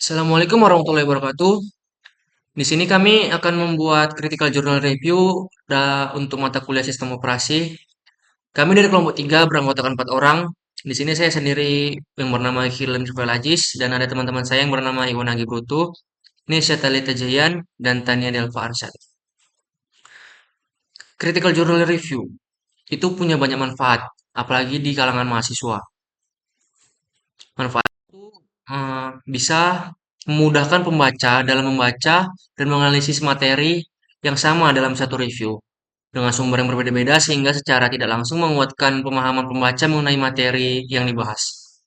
Assalamualaikum warahmatullahi wabarakatuh. Di sini kami akan membuat critical journal review untuk mata kuliah sistem operasi. Kami dari kelompok 3 beranggotakan 4 orang. Di sini saya sendiri yang bernama Hilem Velajis dan ada teman-teman saya yang bernama Iwan Agi Brutu, Nisha Talita Jayan, dan Tania Delva Arsyad. Critical journal review itu punya banyak manfaat, apalagi di kalangan mahasiswa. Manfaat itu bisa memudahkan pembaca dalam membaca dan menganalisis materi yang sama dalam satu review dengan sumber yang berbeda-beda sehingga secara tidak langsung menguatkan pemahaman pembaca mengenai materi yang dibahas.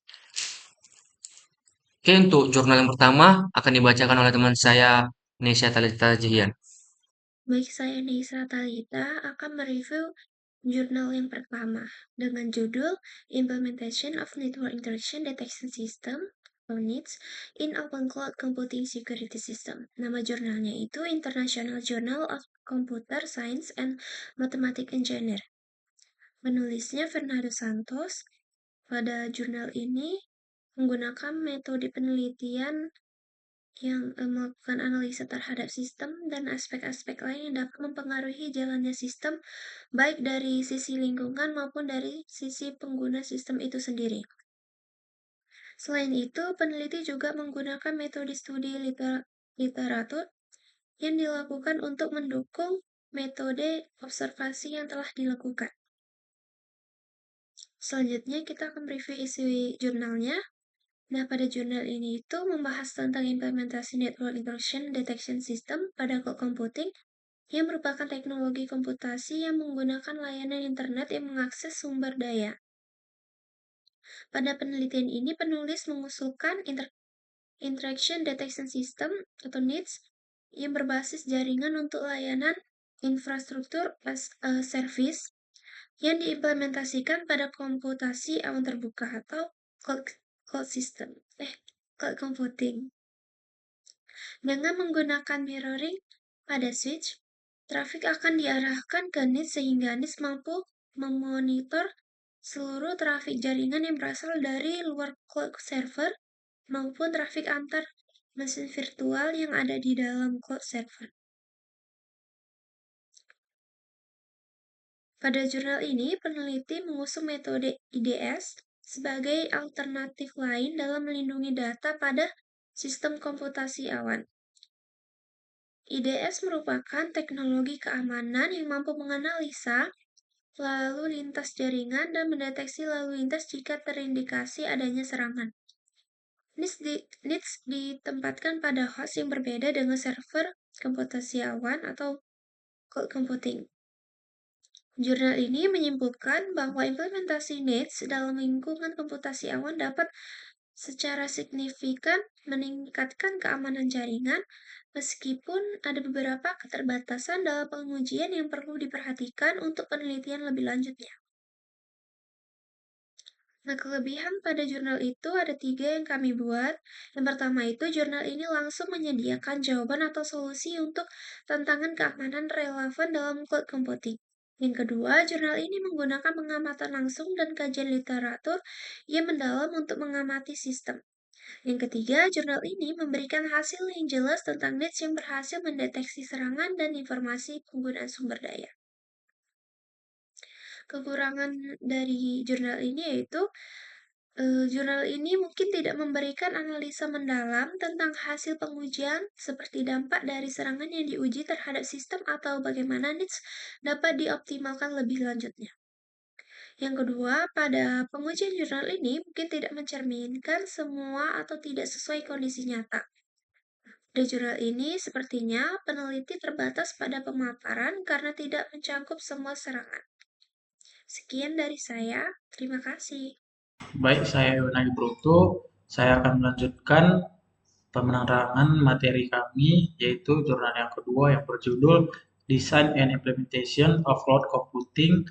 Oke, untuk jurnal yang pertama akan dibacakan oleh teman saya Nesya Talita Jihian. Baik, saya Nisa Talita akan mereview jurnal yang pertama dengan judul Implementation of Network Interaction Detection System atau NITS in Open Cloud Computing Security System. Nama jurnalnya itu International Journal of Computer Science and Mathematics Engineer. Penulisnya Fernando Santos. Pada jurnal ini menggunakan metode penelitian yang melakukan analisa terhadap sistem dan aspek-aspek lain yang dapat mempengaruhi jalannya sistem, baik dari sisi lingkungan maupun dari sisi pengguna sistem itu sendiri. Selain itu, peneliti juga menggunakan metode studi literatur yang dilakukan untuk mendukung metode observasi yang telah dilakukan. Selanjutnya, kita akan review isi jurnalnya. Nah, pada jurnal ini itu membahas tentang implementasi Network Intrusion Detection System pada cloud computing yang merupakan teknologi komputasi yang menggunakan layanan internet yang mengakses sumber daya. Pada penelitian ini, penulis mengusulkan Interaction Detection System atau NITS yang berbasis jaringan untuk layanan infrastruktur as a service yang diimplementasikan pada komputasi awan terbuka atau cloud system, cloud computing. Dengan menggunakan mirroring pada switch, trafik akan diarahkan ke NIS sehingga NIS mampu memonitor seluruh trafik jaringan yang berasal dari luar cloud server maupun trafik antar mesin virtual yang ada di dalam cloud server. Pada jurnal ini, peneliti mengusung metode IDS sebagai alternatif lain dalam melindungi data pada sistem komputasi awan. IDS merupakan teknologi keamanan yang mampu menganalisa lalu lintas jaringan dan mendeteksi lalu lintas jika terindikasi adanya serangan. NITS ditempatkan pada host yang berbeda dengan server komputasi awan atau cloud computing. Jurnal ini menyimpulkan bahwa implementasi NITS dalam lingkungan komputasi awan dapat secara signifikan meningkatkan keamanan jaringan, meskipun ada beberapa keterbatasan dalam pengujian yang perlu diperhatikan untuk penelitian lebih lanjutnya. Nah, kelebihan pada jurnal itu ada 3 yang kami buat. Yang pertama itu, jurnal ini langsung menyediakan jawaban atau solusi untuk tantangan keamanan relevan dalam cloud computing. Yang kedua, jurnal ini menggunakan pengamatan langsung dan kajian literatur yang mendalam untuk mengamati sistem. Yang ketiga, jurnal ini memberikan hasil yang jelas tentang NITS yang berhasil mendeteksi serangan dan informasi penggunaan sumber daya. Kekurangan dari jurnal ini yaitu jurnal ini mungkin tidak memberikan analisa mendalam tentang hasil pengujian seperti dampak dari serangan yang diuji terhadap sistem atau bagaimana NITS dapat dioptimalkan lebih lanjutnya. Yang kedua, pada pengujian jurnal ini mungkin tidak mencerminkan semua atau tidak sesuai kondisi nyata. Pada jurnal ini, sepertinya peneliti terbatas pada pemaparan karena tidak mencakup semua serangan. Sekian dari saya, terima kasih. Baik, saya Iwan Agi Brutu. Saya akan melanjutkan penerangan materi kami, yaitu jurnal yang kedua yang berjudul Design and Implementation of Cloud Computing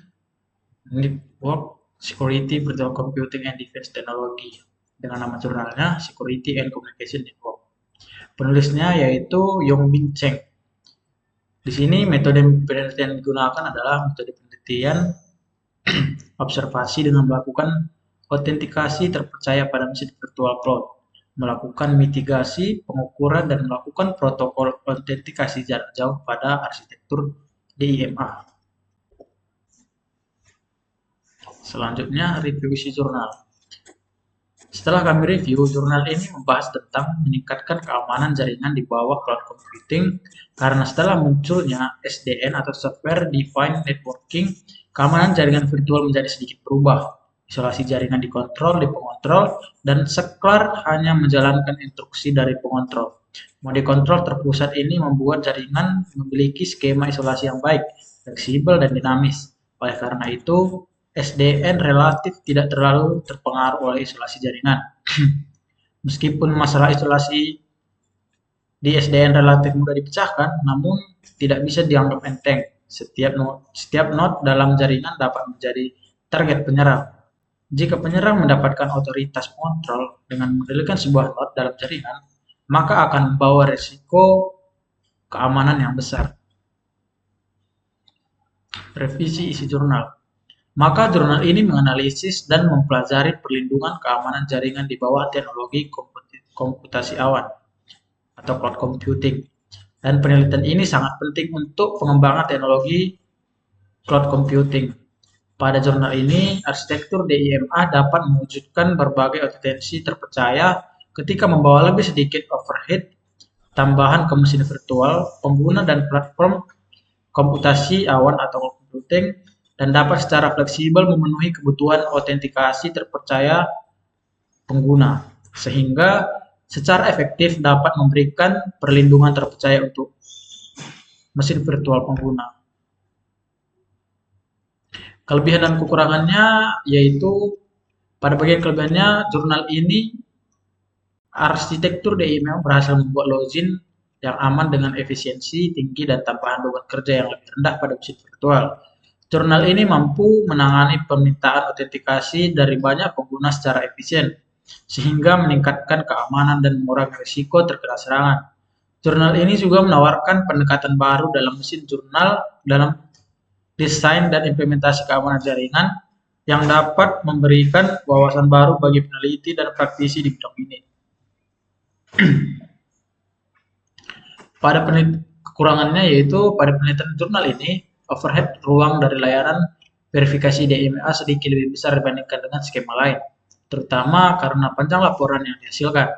Network Security Virtual Computing and Defense Technology, dengan nama jurnalnya Security and Communication Network. Penulisnya yaitu Yongbin Cheng. Di sini metode penelitian yang digunakan adalah metode penelitian observasi dengan melakukan autentikasi terpercaya pada mesin virtual cloud. melakukan mitigasi, pengukuran, dan melakukan protokol autentikasi jarak jauh pada arsitektur DIMA. Selanjutnya, review isi jurnal. Setelah kami review, jurnal ini membahas tentang meningkatkan keamanan jaringan di bawah cloud computing karena setelah munculnya SDN atau Software Defined Networking, keamanan jaringan virtual menjadi sedikit berubah. Isolasi jaringan dikontrol di pengontrol, dan seklar hanya menjalankan instruksi dari pengontrol. Mode kontrol terpusat ini membuat jaringan memiliki skema isolasi yang baik, fleksibel, dan dinamis. Oleh karena itu, SDN relatif tidak terlalu terpengaruh oleh isolasi jaringan. Meskipun masalah isolasi di SDN relatif mudah dipecahkan, namun tidak bisa dianggap enteng. Setiap node dalam jaringan dapat menjadi target penyerang. Jika penyerang mendapatkan otoritas kontrol dengan mengendalikan sebuah node dalam jaringan, maka akan membawa risiko keamanan yang besar. Revisi isi jurnal. Maka jurnal ini menganalisis dan mempelajari perlindungan keamanan jaringan di bawah teknologi komputasi awan atau cloud computing. Dan penelitian ini sangat penting untuk pengembangan teknologi cloud computing. Pada jurnal ini, arsitektur DIMA dapat mewujudkan berbagai autentifikasi terpercaya ketika membawa lebih sedikit overhead tambahan ke mesin virtual, pengguna, dan platform komputasi awan atau cloud computing, dan dapat secara fleksibel memenuhi kebutuhan autentikasi terpercaya pengguna, sehingga secara efektif dapat memberikan perlindungan terpercaya untuk mesin virtual pengguna. Kelebihan dan kekurangannya yaitu pada bagian kelebihannya, jurnal ini arsitektur DIMA berhasil membuat login yang aman dengan efisiensi tinggi dan tambahan beban kerja yang lebih rendah pada mesin virtual. Jurnal ini mampu menangani permintaan autentikasi dari banyak pengguna secara efisien, sehingga meningkatkan keamanan dan mengurangi risiko terkena serangan. Jurnal ini juga menawarkan pendekatan baru dalam mesin jurnal dalam desain dan implementasi keamanan jaringan yang dapat memberikan wawasan baru bagi peneliti dan praktisi di bidang ini. Kekurangannya yaitu pada penelitian jurnal ini, overhead ruang dari layanan verifikasi DIMA sedikit lebih besar dibandingkan dengan skema lain, terutama karena panjang laporan yang dihasilkan.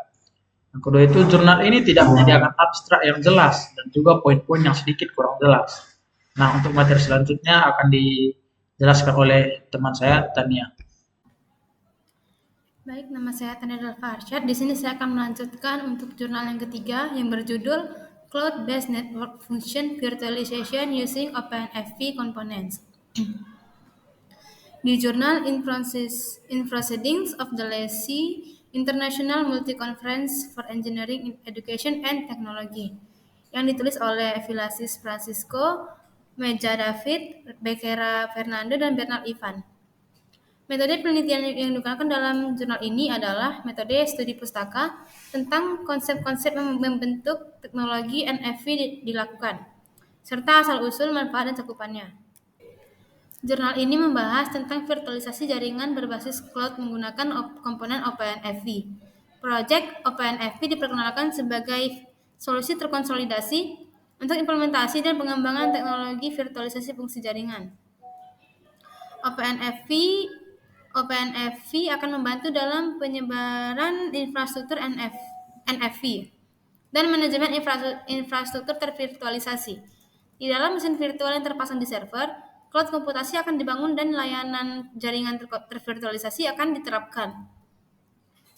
Yang kedua itu, jurnal ini tidak menyediakan abstrak yang jelas dan juga poin-poin yang sedikit kurang jelas. Nah, untuk materi selanjutnya akan dijelaskan oleh teman saya, Tania. Baik, nama saya Tania Delva Arsyad. Di sini saya akan melanjutkan untuk jurnal yang ketiga yang berjudul Cloud-Based Network Function Virtualization Using OpenFV Components. Di jurnal In Proceedings of the LACI International Multi-Conference for Engineering in Education and Technology yang ditulis oleh Villasis Francisco, Meja David, Becerra Fernando, dan Bernard Ivan. Metode penelitian yang digunakan dalam jurnal ini adalah metode studi pustaka tentang konsep-konsep membentuk teknologi NFV dilakukan, serta asal-usul, manfaat, dan cakupannya. Jurnal ini membahas tentang virtualisasi jaringan berbasis cloud menggunakan komponen OpenFV. Project OpenFV diperkenalkan sebagai solusi terkonsolidasi untuk implementasi dan pengembangan teknologi virtualisasi fungsi jaringan. OpenFV akan membantu dalam penyebaran infrastruktur NFV dan manajemen infrastruktur tervirtualisasi. Di dalam mesin virtual yang terpasang di server, cloud komputasi akan dibangun dan layanan jaringan tervirtualisasi akan diterapkan.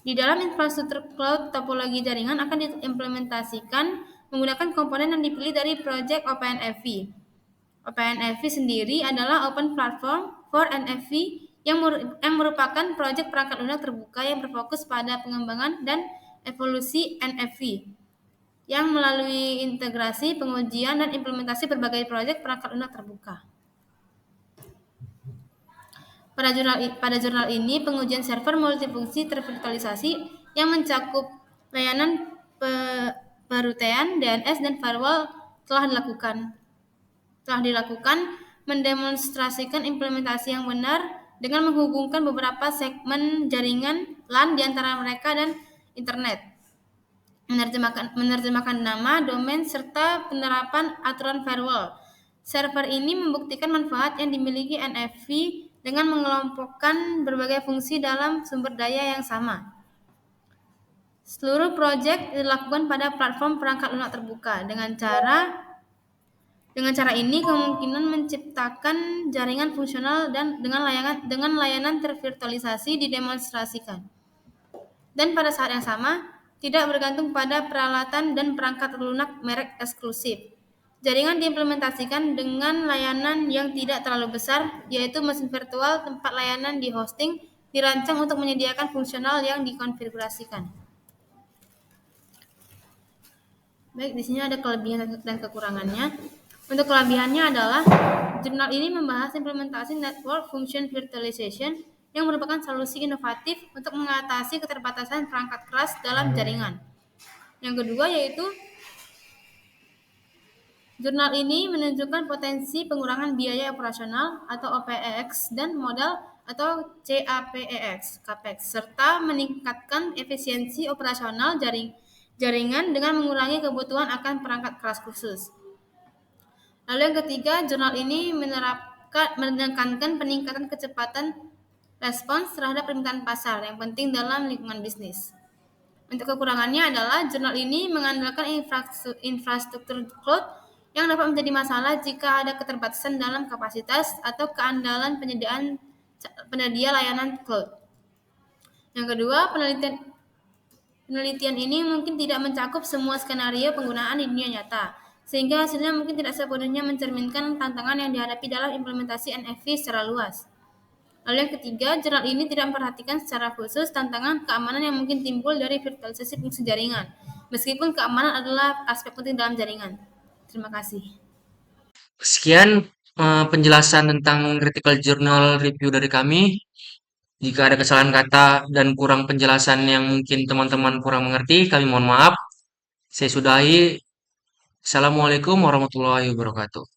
Di dalam infrastruktur cloud, topologi jaringan akan diimplementasikan menggunakan komponen yang dipilih dari project OpenFV. OpenFV sendiri adalah open platform for NFV yang merupakan proyek perangkat lunak terbuka yang berfokus pada pengembangan dan evolusi NFV yang melalui integrasi, pengujian, dan implementasi berbagai proyek perangkat lunak terbuka. Pada jurnal ini, pengujian server multifungsi tervirtualisasi yang mencakup layanan perutean, DNS, dan firewall telah dilakukan mendemonstrasikan implementasi yang benar dengan menghubungkan beberapa segmen jaringan LAN di antara mereka dan internet, menerjemahkan nama, domain, serta penerapan aturan firewall. Server ini membuktikan manfaat yang dimiliki NFV dengan mengelompokkan berbagai fungsi dalam sumber daya yang sama. Seluruh proyek dilakukan pada platform perangkat lunak terbuka. Dengan cara ini kemungkinan menciptakan jaringan fungsional dan dengan layanan tervirtualisasi didemonstrasikan. Dan pada saat yang sama, tidak bergantung pada peralatan dan perangkat lunak merek eksklusif. Jaringan diimplementasikan dengan layanan yang tidak terlalu besar, yaitu mesin virtual tempat layanan di hosting dirancang untuk menyediakan fungsional yang dikonfigurasikan. Baik, di sini ada kelebihan dan kekurangannya. Untuk kelebihannya adalah jurnal ini membahas implementasi network function virtualization yang merupakan solusi inovatif untuk mengatasi keterbatasan perangkat keras dalam jaringan. Yang kedua yaitu jurnal ini menunjukkan potensi pengurangan biaya operasional atau OPEX dan modal atau CAPEX, serta meningkatkan efisiensi operasional jaringan dengan mengurangi kebutuhan akan perangkat keras khusus. Lalu yang ketiga, jurnal ini menekankan peningkatan kecepatan respons terhadap permintaan pasar yang penting dalam lingkungan bisnis. Untuk kekurangannya adalah jurnal ini mengandalkan infrastruktur cloud yang dapat menjadi masalah jika ada keterbatasan dalam kapasitas atau keandalan penyedia layanan cloud. Yang kedua, penelitian ini mungkin tidak mencakup semua skenario penggunaan di dunia nyata, sehingga hasilnya mungkin tidak sepenuhnya mencerminkan tantangan yang dihadapi dalam implementasi NFV secara luas. Lalu yang ketiga, jurnal ini tidak memperhatikan secara khusus tantangan keamanan yang mungkin timbul dari virtualisasi fungsi jaringan, meskipun keamanan adalah aspek penting dalam jaringan. Terima kasih. Sekian penjelasan tentang critical journal review dari kami. Jika ada kesalahan kata dan kurang penjelasan yang mungkin teman-teman kurang mengerti, kami mohon maaf. Saya sudahi. Assalamualaikum warahmatullahi wabarakatuh.